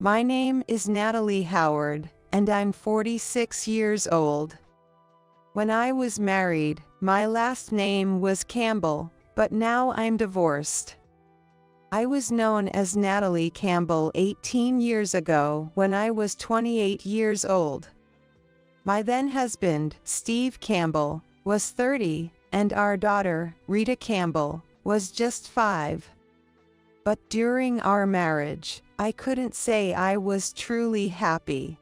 My name is Natalie Howard, and I'm 46 years old. When I was married, my last name was Campbell, but now I'm divorced. I was known as Natalie Campbell 18 years ago when I was 28 years old. My then husband, Steve Campbell, was 30, and our daughter, Rita Campbell, was just 5. But during our marriage, I couldn't say I was truly happy.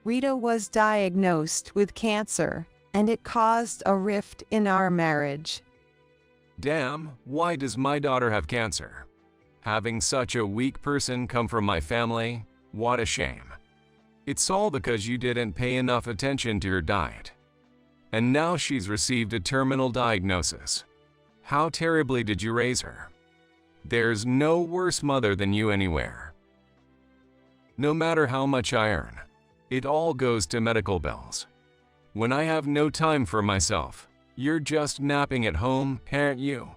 Rita was diagnosed with cancer, and it caused a rift in our marriage. Damn, why does my daughter have cancer? Having such a weak person come from my family, what a shame. It's all because you didn't pay enough attention to her diet. And now she's received a terminal diagnosis. How terribly did you raise her? There's no worse mother than you anywhere. No matter how much I earn, it all goes to medical bills. When I have no time for myself, you're just napping at home, aren't you?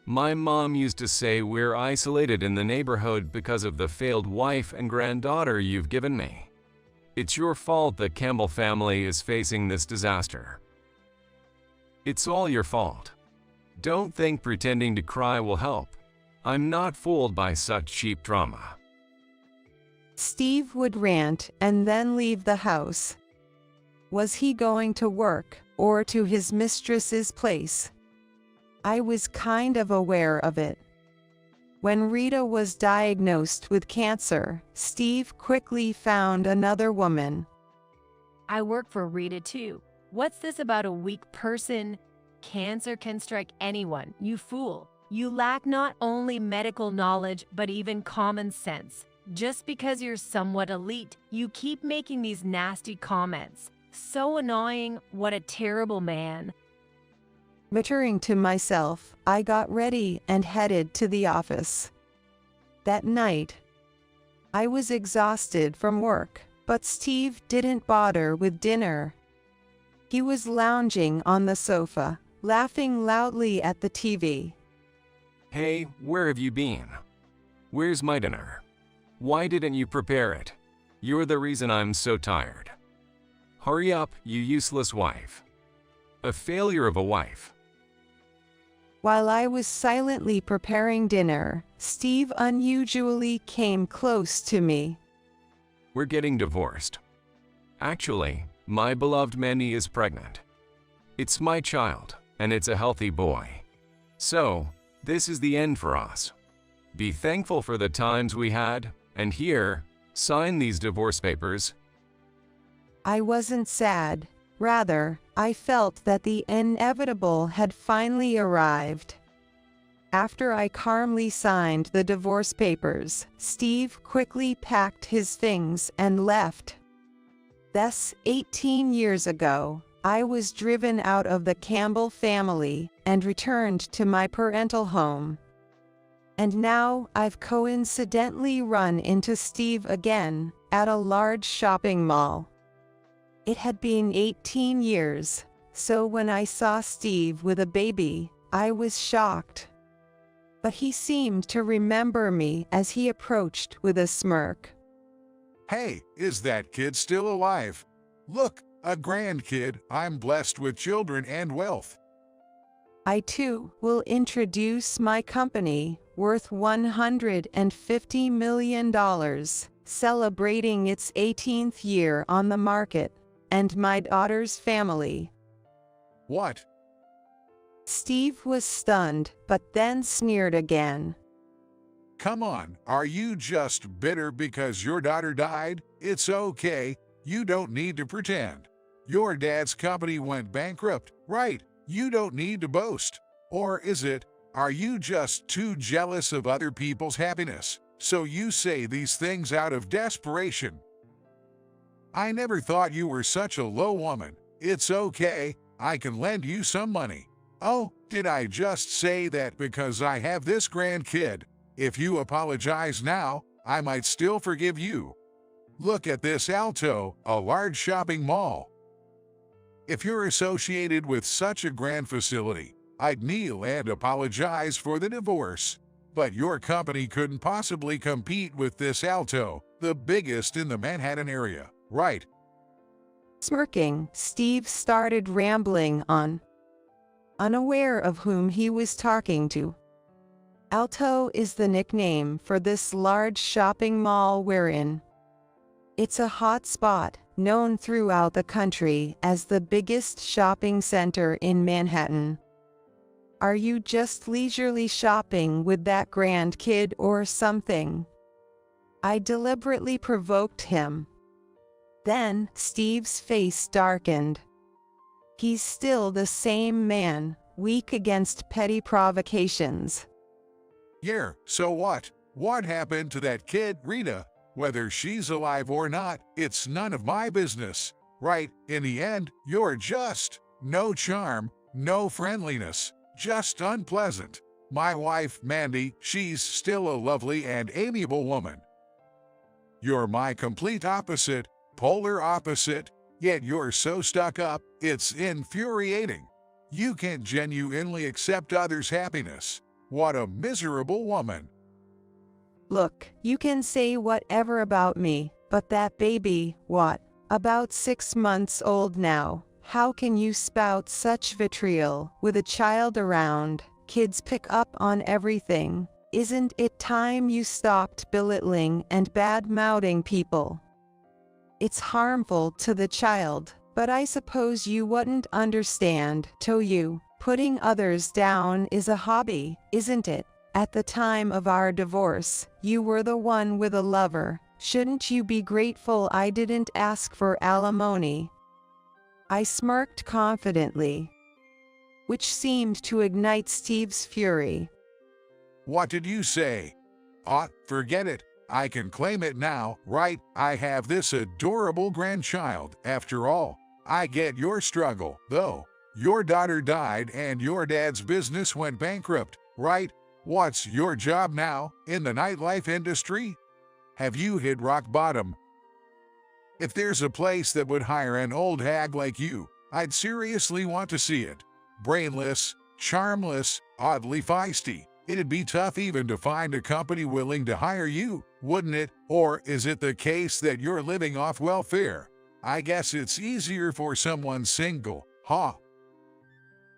My mom used to say we're isolated in the neighborhood because of the failed wife and granddaughter you've given me. It's your fault the Campbell family is facing this disaster. It's all your fault. Don't think pretending to cry will help. I'm not fooled by such cheap drama. Steve would rant and then leave the house. Was he going to work or to his mistress's place? I was kind of aware of it. When Rita was diagnosed with cancer, Steve quickly found another woman. I work for Rita too. What's this about a weak person? Cancer can strike anyone, you fool. You lack not only medical knowledge, but even common sense. Just because you're somewhat elite, you keep making these nasty comments. So annoying, what a terrible man. Muttering to myself, I got ready and headed to the office. That night, I was exhausted from work, but Steve didn't bother with dinner. He was lounging on the sofa, laughing loudly at the TV. Hey, where have you been? Where's my dinner? Why didn't you prepare it? You're the reason I'm so tired. Hurry up, you useless wife. A failure of a wife. While I was silently preparing dinner, Steve unusually came close to me. We're getting divorced. Actually, my beloved Mandy is pregnant. It's my child, and it's a healthy boy. So, this is the end for us. Be thankful for the times we had, and here, sign these divorce papers. I wasn't sad. Rather, I felt that the inevitable had finally arrived. After I calmly signed the divorce papers, Steve quickly packed his things and left. Thus, 18 years ago, I was driven out of the Campbell family and returned to my parental home. And now I've coincidentally run into Steve again at a large shopping mall. It had been 18 years, so when I saw Steve with a baby, I was shocked. But he seemed to remember me as he approached with a smirk. Hey, is that kid still alive? Look, a grandkid. I'm blessed with children and wealth. I too will introduce my company, worth $150 million, celebrating its 18th year on the market, and my daughter's family. What? Steve was stunned, but then sneered again. Come on, are you just bitter because your daughter died? It's okay, you don't need to pretend. Your dad's company went bankrupt, right? You don't need to boast. Or is it, are you just too jealous of other people's happiness, so you say these things out of desperation? I never thought you were such a low woman. It's okay, I can lend you some money. Oh, did I just say that because I have this grandkid? If you apologize now, I might still forgive you. Look at this Alto, a large shopping mall. If you're associated with such a grand facility, I'd kneel and apologize for the divorce. But your company couldn't possibly compete with this Alto. The biggest in the Manhattan area, right? Smirking, Steve started rambling on, unaware of whom he was talking to. Alto is the nickname for this large shopping mall we're in. It's a hot spot, known throughout the country as the biggest shopping center in Manhattan. Are you just leisurely shopping with that grandkid or something? I deliberately provoked him. Then, Steve's face darkened. He's still the same man, weak against petty provocations. Yeah, so what? What happened to that kid, Rita? Whether she's alive or not, it's none of my business, right? In the end, you're just no charm, no friendliness, just unpleasant. My wife, Mandy, she's still a lovely and amiable woman. You're my complete opposite, polar opposite, yet you're so stuck up, it's infuriating. You can't genuinely accept others' happiness. What a miserable woman. Look, you can say whatever about me, but that baby, what? About 6 months old now. How can you spout such vitriol with a child around? Kids pick up on everything. Isn't it time you stopped belittling and bad-mouthing people? It's harmful to the child, but I suppose you wouldn't understand, to you. Putting others down is a hobby, isn't it? At the time of our divorce, you were the one with a lover. Shouldn't you be grateful I didn't ask for alimony? I smirked confidently, which seemed to ignite Steve's fury. What did you say? Forget it. I can claim it now, right? I have this adorable grandchild. After all, I get your struggle, though. Your daughter died and your dad's business went bankrupt, right? What's your job now, in the nightlife industry? Have you hit rock bottom? If there's a place that would hire an old hag like you, I'd seriously want to see it. Brainless, charmless, oddly feisty. It'd be tough even to find a company willing to hire you, wouldn't it? Or is it the case that you're living off welfare? I guess it's easier for someone single, huh?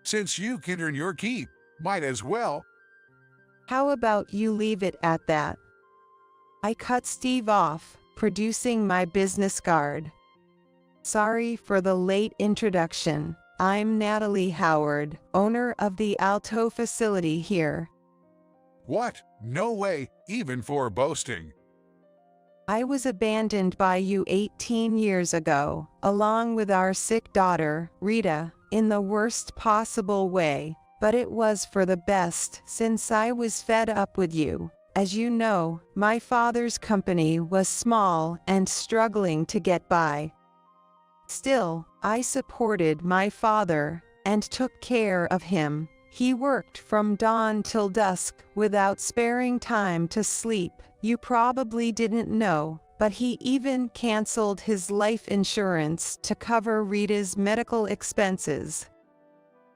Since you can earn your keep, might as well. How about you leave it at that? I cut Steve off, producing my business card. Sorry for the late introduction. I'm Natalie Howard, owner of the Alto facility here. What? No way, even for boasting. I was abandoned by you 18 years ago, along with our sick daughter, Rita, in the worst possible way, but it was for the best since I was fed up with you. As you know, my father's company was small and struggling to get by. Still, I supported my father and took care of him. He worked from dawn till dusk without sparing time to sleep. You probably didn't know, but he even canceled his life insurance to cover Rita's medical expenses.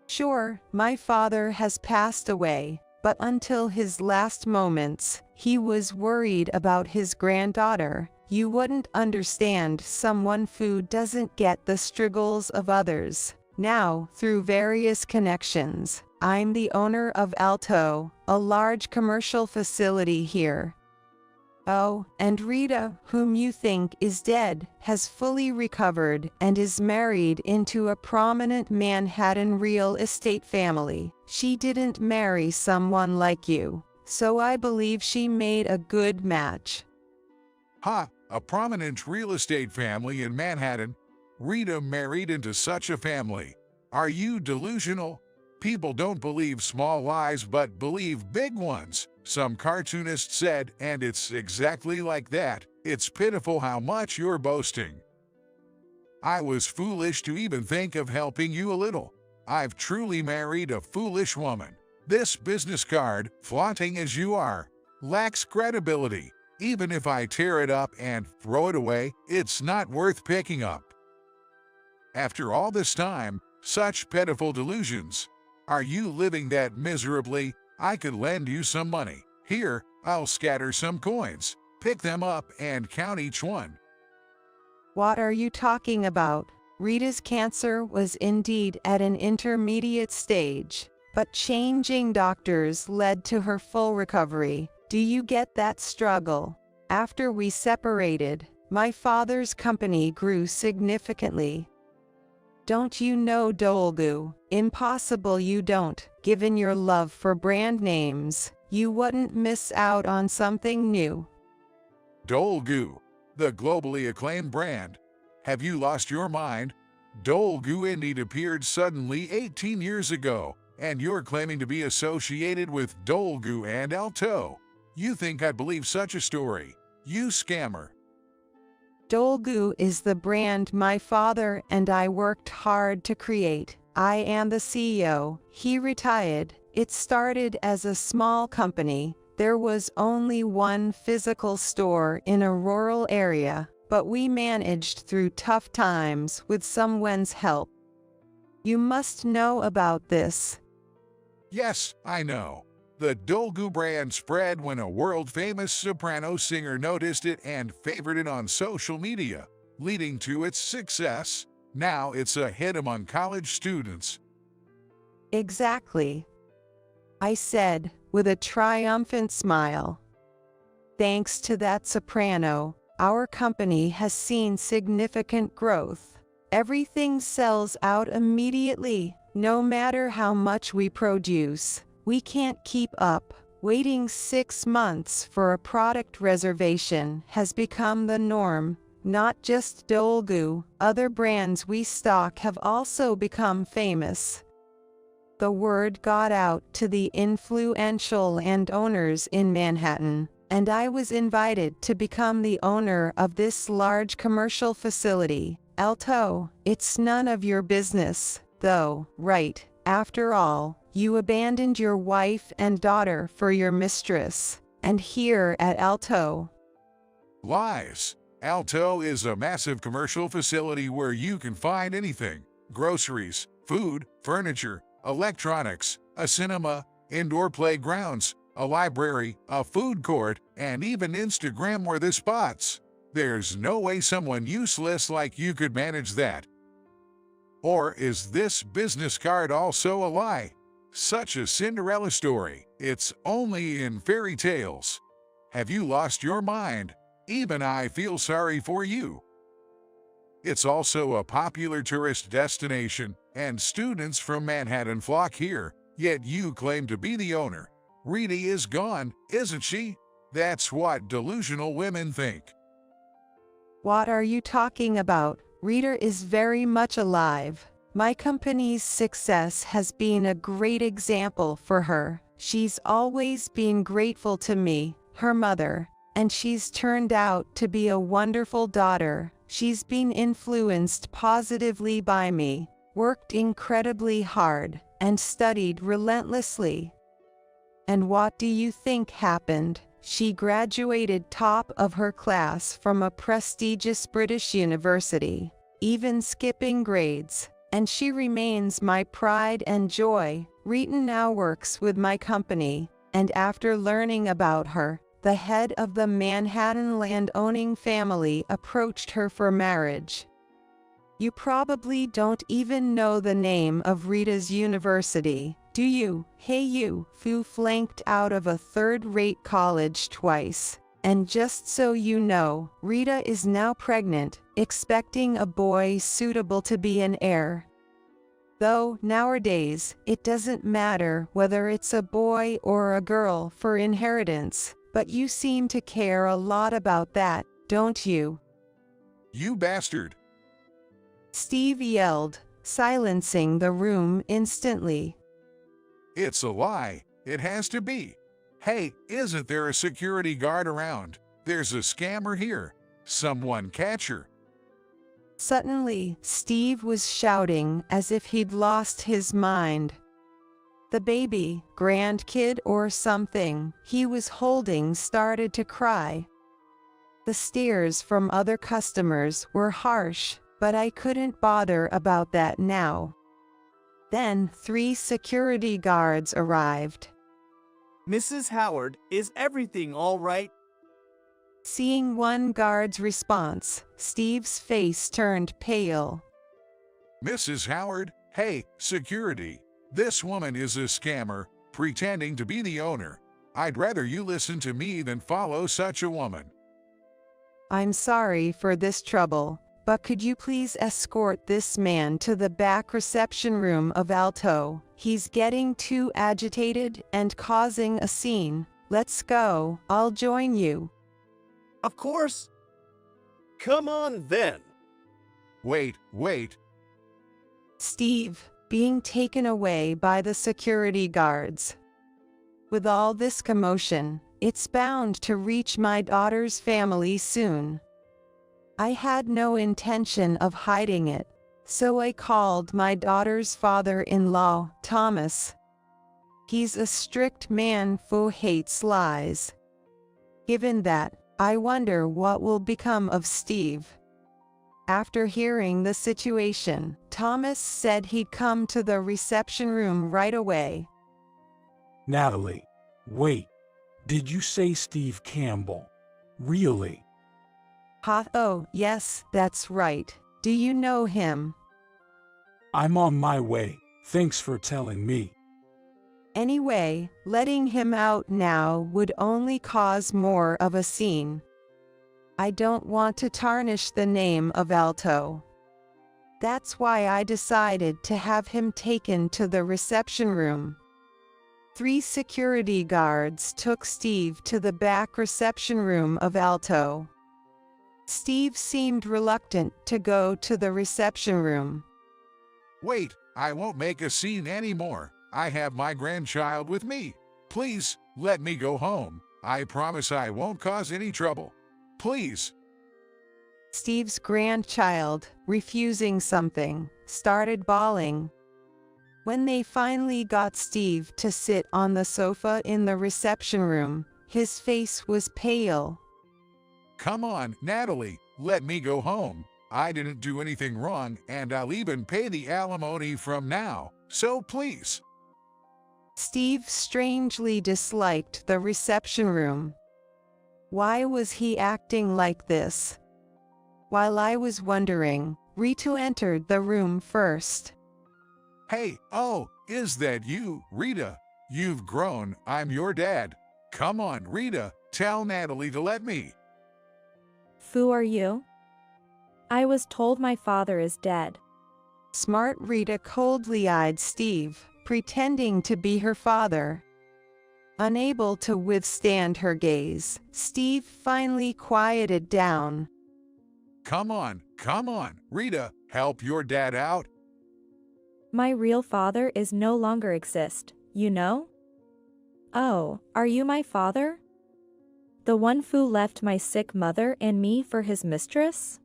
Sure, my father has passed away, but until his last moments, he was worried about his granddaughter. You wouldn't understand someone who doesn't get the struggles of others. Now, through various connections, I'm the owner of Alto, a large commercial facility here. Oh, and Rita, whom you think is dead, has fully recovered and is married into a prominent Manhattan real estate family. She didn't marry someone like you, so I believe she made a good match. A prominent real estate family in Manhattan? Rita married into such a family. Are you delusional? People don't believe small lies but believe big ones, some cartoonist said, and it's exactly like that. It's pitiful how much you're boasting. I was foolish to even think of helping you a little. I've truly married a foolish woman. This business card, flaunting as you are, lacks credibility. Even if I tear it up and throw it away, it's not worth picking up. After all this time, such pitiful delusions. Are you living that miserably? I could lend you some money. Here, I'll scatter some coins. Pick them up and count each one. What are you talking about? Rita's cancer was indeed at an intermediate stage, but changing doctors led to her full recovery. Do you get that struggle? After we separated, my father's company grew significantly. Don't you know Dolgu? Impossible you don't. Given your love for brand names, you wouldn't miss out on something new. Dolgu, the globally acclaimed brand. Have you lost your mind? Dolgu indeed appeared suddenly 18 years ago, and you're claiming to be associated with Dolgu and Alto. You think I'd believe such a story? You scammer. Dolgu is the brand my father and I worked hard to create. I am the CEO. He retired. It started as a small company. There was only one physical store in a rural area, but we managed through tough times with someone's help. You must know about this. Yes, I know. The Dolgu brand spread when a world-famous soprano singer noticed it and favored it on social media, leading to its success. Now it's a hit among college students. Exactly, I said, with a triumphant smile. Thanks to that soprano, our company has seen significant growth. Everything sells out immediately, no matter how much we produce. We can't keep up. Waiting 6 months for a product reservation has become the norm. Not just Dolgu, other brands we stock have also become famous. The word got out to the influential landowners in Manhattan, and I was invited to become the owner of this large commercial facility. Alto, it's none of your business, though, right? After all, you abandoned your wife and daughter for your mistress, and here at Alto. Lies. Alto is a massive commercial facility where you can find anything: groceries, food, furniture, electronics, a cinema, indoor playgrounds, a library, a food court, and even Instagram-worthy spots. There's no way someone useless like you could manage that. Or is this business card also a lie? Such a Cinderella story. It's only in fairy tales. Have you lost your mind? Even I feel sorry for you. It's also a popular tourist destination, and students from Manhattan flock here, yet you claim to be the owner. Rita is gone, isn't she? That's what delusional women think. What are you talking about? Rita is very much alive. My company's success has been a great example for her. She's always been grateful to me, her mother, and she's turned out to be a wonderful daughter. She's been influenced positively by me, worked incredibly hard, and studied relentlessly. And what do you think happened? She graduated top of her class from a prestigious British university, even skipping grades. And she remains my pride and joy. Rita now works with my company, and after learning about her, the head of the Manhattan land-owning family approached her for marriage. You probably don't even know the name of Rita's university, do you? Hey you, who flanked out of a third-rate college twice. And just so you know, Rita is now pregnant, expecting a boy suitable to be an heir. Though, nowadays, it doesn't matter whether it's a boy or a girl for inheritance, but you seem to care a lot about that, don't you? You bastard! Steve yelled, silencing the room instantly. It's a lie. It has to be. Hey, isn't there a security guard around? There's a scammer here. Someone catch her. Suddenly, Steve was shouting as if he'd lost his mind. The baby, grandkid or something, he was holding started to cry. The stares from other customers were harsh, but I couldn't bother about that now. Then 3 security guards arrived. Mrs. Howard, is everything all right? Seeing one guard's response, Steve's face turned pale. Mrs. Howard, hey, security. This woman is a scammer, pretending to be the owner. I'd rather you listen to me than follow such a woman. I'm sorry for this trouble, but could you please escort this man to the back reception room of Alto? He's getting too agitated and causing a scene. Let's go, I'll join you. Of course. Come on then. Wait. Steve, being taken away by the security guards. With all this commotion, it's bound to reach my daughter's family soon. I had no intention of hiding it, so I called my daughter's father-in-law, Thomas. He's a strict man who hates lies. Given that, I wonder what will become of Steve. After hearing the situation, Thomas said he'd come to the reception room right away. Natalie, wait. Did you say Steve Campbell? Really? Oh, yes, that's right. Do you know him? I'm on my way. Thanks for telling me. Anyway, letting him out now would only cause more of a scene. I don't want to tarnish the name of Alto. That's why I decided to have him taken to the reception room. 3 security guards took Steve to the back reception room of Alto. Steve seemed reluctant to go to the reception room. Wait, I won't make a scene anymore. I have my grandchild with me. Please, let me go home. I promise I won't cause any trouble. Please. Steve's grandchild, refusing something, started bawling. When they finally got Steve to sit on the sofa in the reception room, his face was pale. Come on, Natalie, let me go home. I didn't do anything wrong, and I'll even pay the alimony from now, so please. Steve strangely disliked the reception room. Why was he acting like this? While I was wondering, Rita entered the room first. Hey, oh, is that you, Rita? You've grown, I'm your dad. Come on, Rita, tell Natalie to let me. Who are you? I was told my father is dead. Smart Rita coldly eyed Steve, pretending to be her father. Unable to withstand her gaze, Steve finally quieted down. Come on, Rita, help your dad out. My real father is no longer exist, you know? Oh, are you my father? The one who left my sick mother and me for his mistress?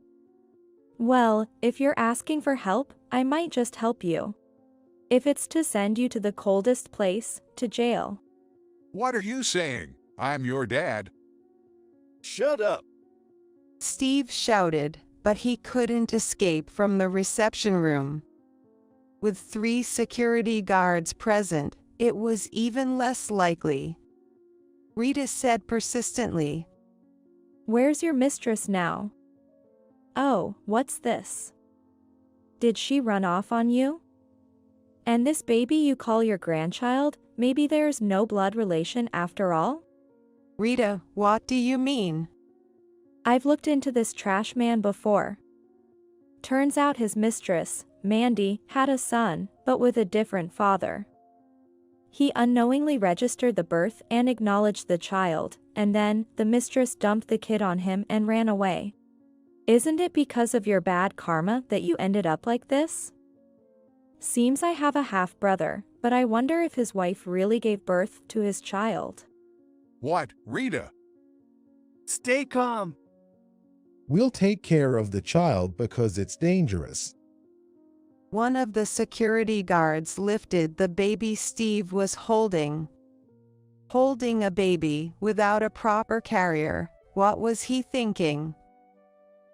Well, if you're asking for help, I might just help you. If it's to send you to the coldest place, to jail. What are you saying? I'm your dad. Shut up. Steve shouted, but he couldn't escape from the reception room. With 3 security guards present, it was even less likely. Rita said persistently, Where's your mistress now? Oh, what's this? Did she run off on you? And this baby you call your grandchild, maybe there's no blood relation after all? Rita, what do you mean? I've looked into this trash man before. Turns out his mistress, Mandy, had a son, but with a different father. He unknowingly registered the birth and acknowledged the child, and then, the mistress dumped the kid on him and ran away. Isn't it because of your bad karma that you ended up like this? Seems I have a half-brother, but I wonder if his wife really gave birth to his child. What, Rita? Stay calm. We'll take care of the child because it's dangerous. One of the security guards lifted the baby Steve was holding. Holding a baby without a proper carrier, what was he thinking?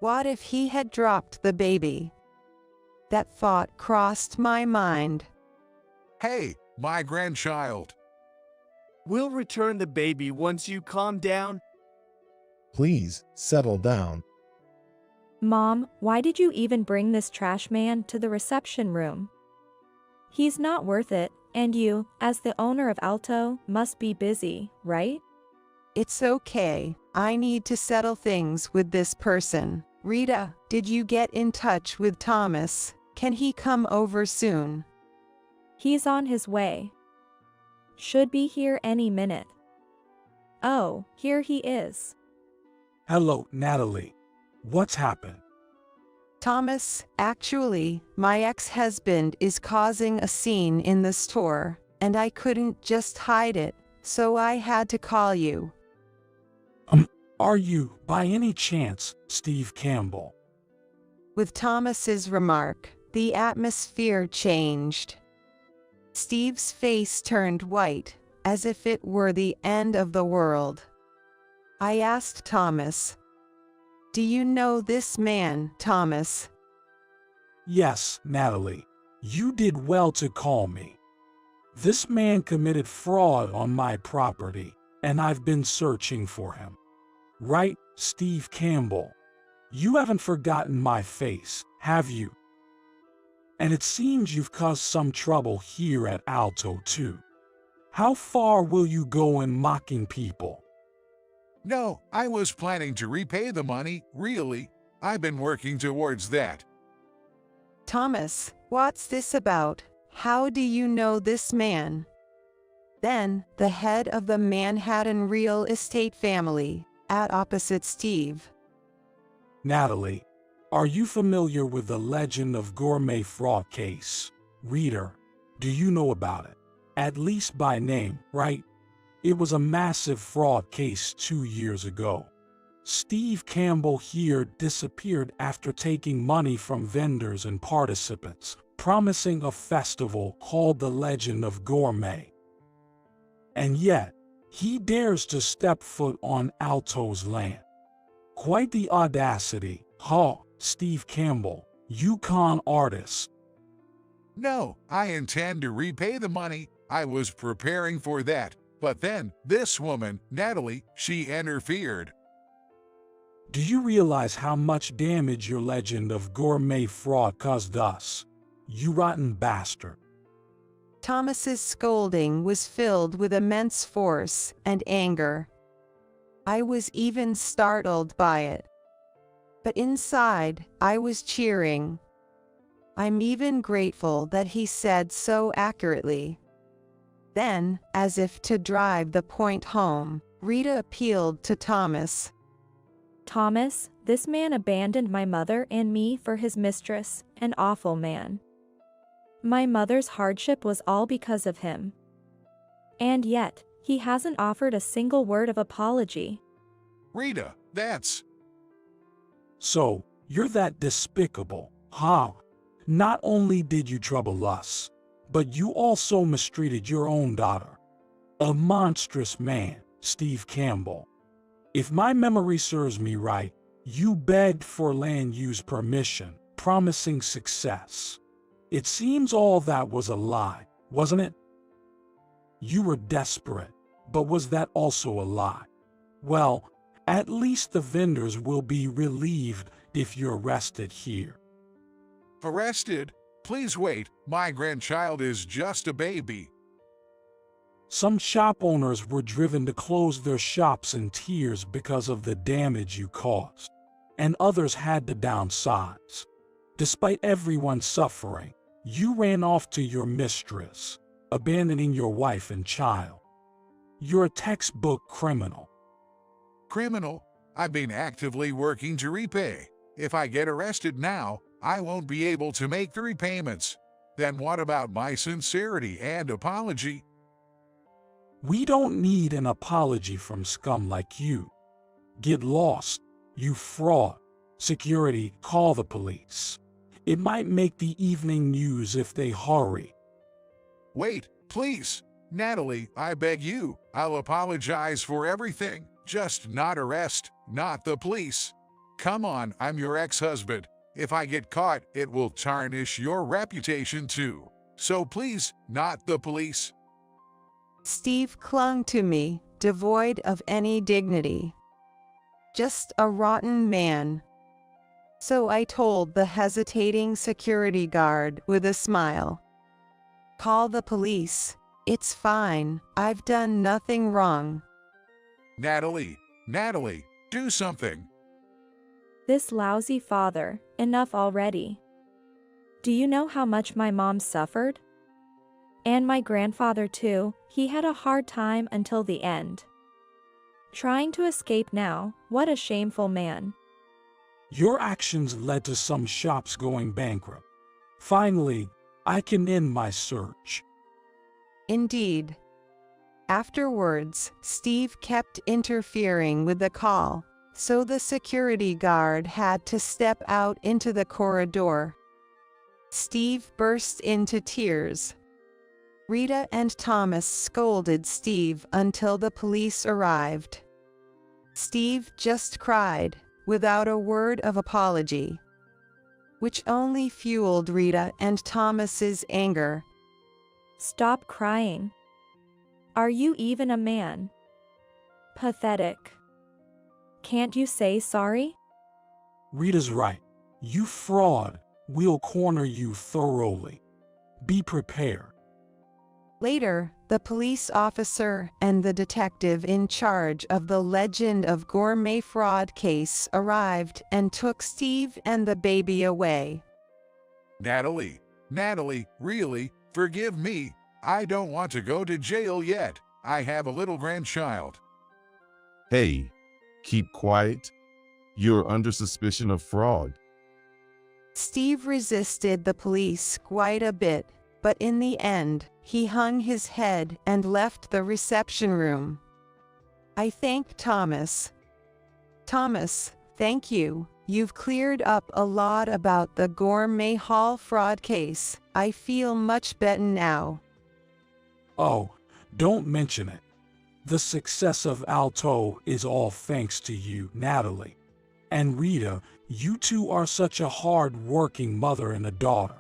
What if he had dropped the baby? That thought crossed my mind. Hey, my grandchild. We'll return the baby once you calm down. Please settle down. Mom, why did you even bring this trash man to the reception room? He's not worth it, and you, as the owner of Alto, must be busy, right? It's okay. I need to settle things with this person. Rita, did you get in touch with Thomas? Can he come over soon? He's on his way. Should be here any minute. Oh, here he is. Hello, Natalie. What's happened? Thomas, actually, my ex-husband is causing a scene in the store, and I couldn't just hide it, so I had to call you. Are you, by any chance, Steve Campbell? With Thomas's remark, the atmosphere changed. Steve's face turned white, as if it were the end of the world. I asked Thomas, "Do you know this man, Thomas?" Yes, Natalie. You did well to call me. This man committed fraud on my property, and I've been searching for him. Right, Steve Campbell? You haven't forgotten my face, have you? And it seems you've caused some trouble here at Alto, too. How far will you go in mocking people? No, I was planning to repay the money, really. I've been working towards that. Thomas, what's this about? How do you know this man? Then, the head of the Manhattan real estate family, at opposite Steve. Natalie, are you familiar with the legend of gourmet fraud case? Reader, do you know about it? At least by name, right? It was a massive fraud case 2 years ago. Steve Campbell here disappeared after taking money from vendors and participants, promising a festival called the Legend of Gourmet. And yet, he dares to step foot on Alto's land. Quite the audacity, huh, Steve Campbell, you con artist. No, I intend to repay the money. I was preparing for that. But then, this woman, Natalie, she interfered. Do you realize how much damage your legend of gourmet fraud caused us? You rotten bastard. Thomas's scolding was filled with immense force and anger. I was even startled by it. But inside, I was cheering. I'm even grateful that he said so accurately. Then, as if to drive the point home, Rita appealed to Thomas. Thomas, this man abandoned my mother and me for his mistress, an awful man. My mother's hardship was all because of him. And yet, he hasn't offered a single word of apology. Rita, that's... So, you're that despicable, huh? Not only did you trouble us, but you also mistreated your own daughter. A monstrous man, Steve Campbell. If my memory serves me right, you begged for land use permission, promising success. It seems all that was a lie, wasn't it? You were desperate, but was that also a lie? Well, at least the vendors will be relieved if you're arrested here. Arrested? Please wait, my grandchild is just a baby. Some shop owners were driven to close their shops in tears because of the damage you caused, and others had to downsize. Despite everyone suffering, you ran off to your mistress, abandoning your wife and child. You're a textbook criminal. Criminal? I've been actively working to repay. If I get arrested now, I won't be able to make the repayments. Then what about my sincerity and apology? We don't need an apology from scum like you. Get lost, you fraud. Security, call the police. It might make the evening news if they hurry. Wait, please. Natalie, I beg you, I'll apologize for everything. Just not arrest, not the police. Come on, I'm your ex-husband. If I get caught, it will tarnish your reputation too. So please, not the police. Steve clung to me, devoid of any dignity. Just a rotten man. So I told the hesitating security guard with a smile. Call the police. It's fine. I've done nothing wrong. Natalie, do something. This lousy father, enough already. Do you know how much my mom suffered? And my grandfather too, he had a hard time until the end. Trying to escape now, what a shameful man. Your actions led to some shops going bankrupt. Finally, I can end my search. Indeed. Afterwards, Steve kept interfering with the call, so the security guard had to step out into the corridor. Steve burst into tears. Rita and Thomas scolded Steve until the police arrived. Steve just cried, without a word of apology, which only fueled Rita and Thomas's anger. Stop crying. Are you even a man? Pathetic. Can't you say sorry? Rita's right. You fraud. We'll corner you thoroughly. Be prepared. Later, the police officer and the detective in charge of the Legend of Gourmet fraud case arrived and took Steve and the baby away. Natalie, really, forgive me. I don't want to go to jail yet. I have a little grandchild. Hey, keep quiet. You're under suspicion of fraud. Steve resisted the police quite a bit, but in the end, he hung his head and left the reception room. I thanked Thomas. Thomas, thank you. You've cleared up a lot about the Gourmet Hall fraud case. I feel much better now. Oh, don't mention it. The success of Alto is all thanks to you, Natalie. And Rita, you two are such a hard-working mother and a daughter.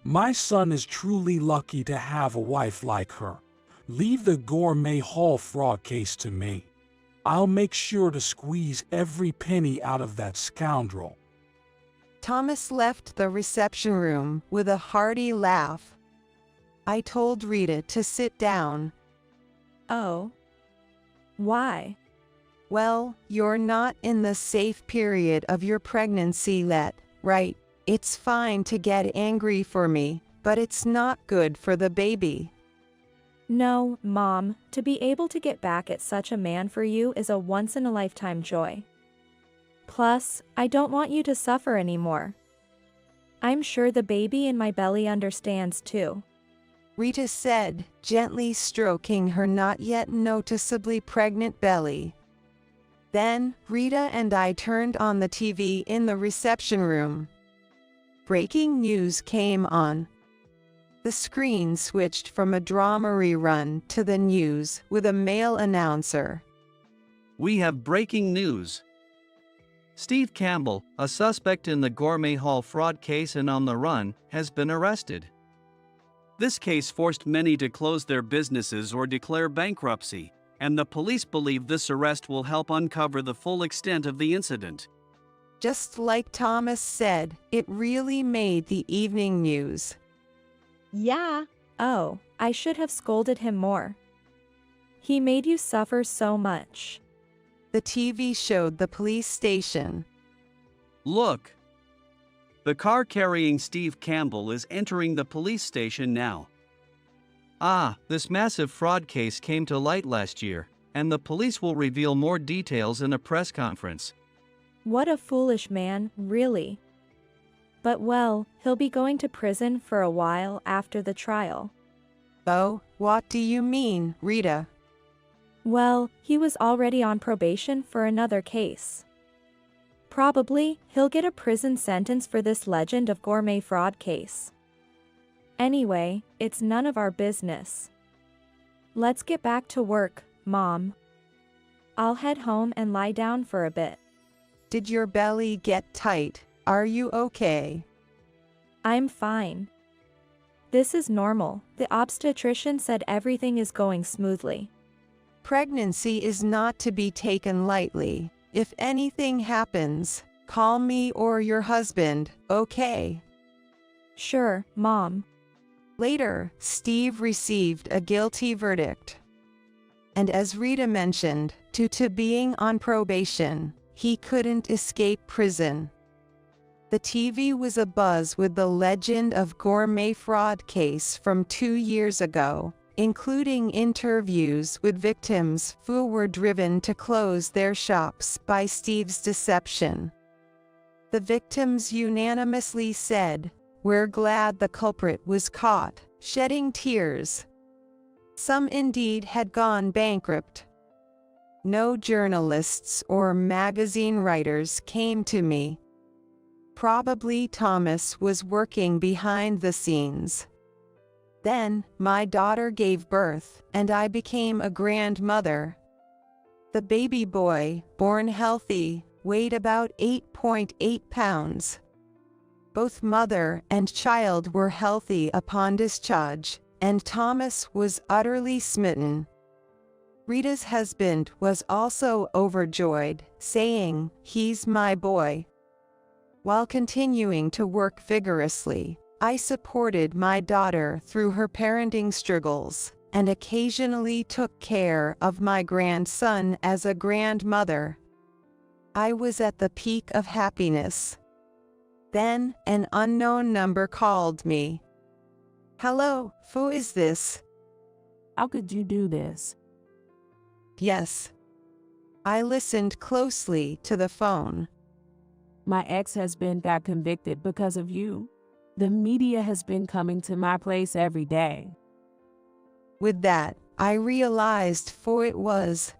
My son is truly lucky to have a wife like her. Leave the Gourmet Hall fraud case to me. I'll make sure to squeeze every penny out of that scoundrel. Thomas left the reception room with a hearty laugh. I told Rita to sit down. Oh. Why? Well, you're not in the safe period of your pregnancy yet, right? It's fine to get angry for me, but it's not good for the baby. No, Mom, to be able to get back at such a man for you is a once-in-a-lifetime joy. Plus, I don't want you to suffer anymore. I'm sure the baby in my belly understands too. Rita said, gently stroking her not yet noticeably pregnant belly. Then, Rita and I turned on the TV in the reception room. Breaking news came on. The screen switched from a drama rerun to the news with a male announcer. We have breaking news. Steve Campbell, a suspect in the Gourmet Hall fraud case and on the run, has been arrested. This case forced many to close their businesses or declare bankruptcy, and the police believe this arrest will help uncover the full extent of the incident. Just like Thomas said, it really made the evening news. Yeah. Oh, I should have scolded him more. He made you suffer so much. The TV showed the police station. Look. The car carrying Steve Campbell is entering the police station now. This massive fraud case came to light last year, and the police will reveal more details in a press conference. What a foolish man, really. But well, he'll be going to prison for a while after the trial. Oh, what do you mean, Rita? Well, he was already on probation for another case. Probably, he'll get a prison sentence for this Legend of Gourmet fraud case. Anyway, it's none of our business. Let's get back to work, Mom. I'll head home and lie down for a bit. Did your belly get tight? Are you okay? I'm fine. This is normal. The obstetrician said everything is going smoothly. Pregnancy is not to be taken lightly. If anything happens, call me or your husband, okay? Sure, Mom. Later, Steve received a guilty verdict. And as Rita mentioned, due to being on probation, he couldn't escape prison. The TV was abuzz with the legend of gourmet fraud case from 2 years ago, including interviews with victims who were driven to close their shops by Steve's deception. The victims unanimously said, "We're glad the culprit was caught," shedding tears. Some indeed had gone bankrupt. No journalists or magazine writers came to me. Probably Thomas was working behind the scenes. Then, my daughter gave birth, and I became a grandmother. The baby boy, born healthy, weighed about 8.8 pounds. Both mother and child were healthy upon discharge, and Thomas was utterly smitten. Rita's husband was also overjoyed, saying, "He's my boy." While continuing to work vigorously, I supported my daughter through her parenting struggles, and occasionally took care of my grandson as a grandmother. I was at the peak of happiness. Then, an unknown number called me. "Hello, who is this?" How could you do this? Yes. I listened closely to the phone. My ex-husband got convicted because of you. The media has been coming to my place every day. With that, I realized who it was.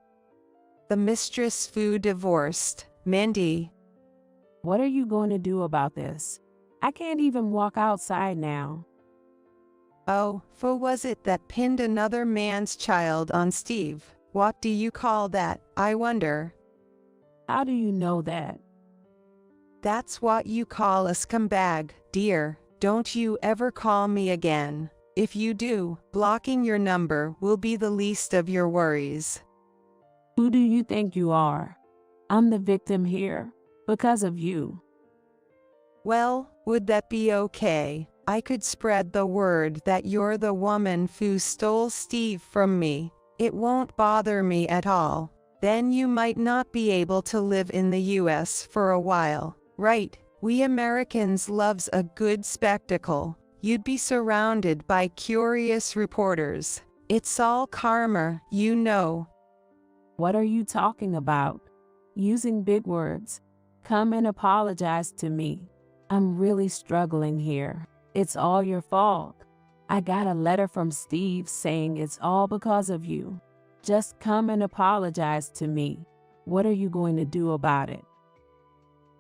The mistress who divorced, Mindy. What are you going to do about this? I can't even walk outside now. Oh, who was it that pinned another man's child on Steve? What do you call that, I wonder? How do you know that? That's what you call a scumbag, dear. Don't you ever call me again. If you do, blocking your number will be the least of your worries. Who do you think you are? I'm the victim here, because of you. Well, would that be okay? I could spread the word that you're the woman who stole Steve from me. It won't bother me at all. Then you might not be able to live in the US for a while, right? We Americans loves a good spectacle. You'd be surrounded by curious reporters. It's all karma, you know. What are you talking about? Using big words. Come and apologize to me. I'm really struggling here. It's all your fault. I got a letter from Steve saying it's all because of you. Just come and apologize to me. What are you going to do about it?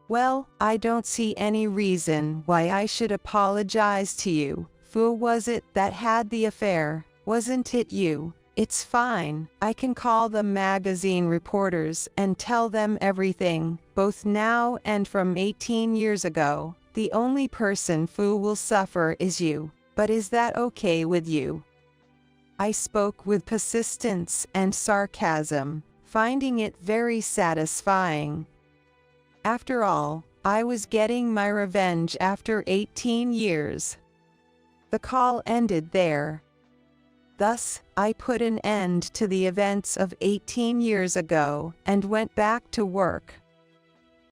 Well, I don't see any reason why I should apologize to you. Who was it that had the affair? Wasn't it you? It's fine. I can call the magazine reporters and tell them everything, both now and from 18 years ago. The only person who will suffer is you. But is that okay with you? I spoke with persistence and sarcasm, finding it very satisfying. After all, I was getting my revenge after 18 years. The call ended there. Thus, I put an end to the events of 18 years ago and went back to work.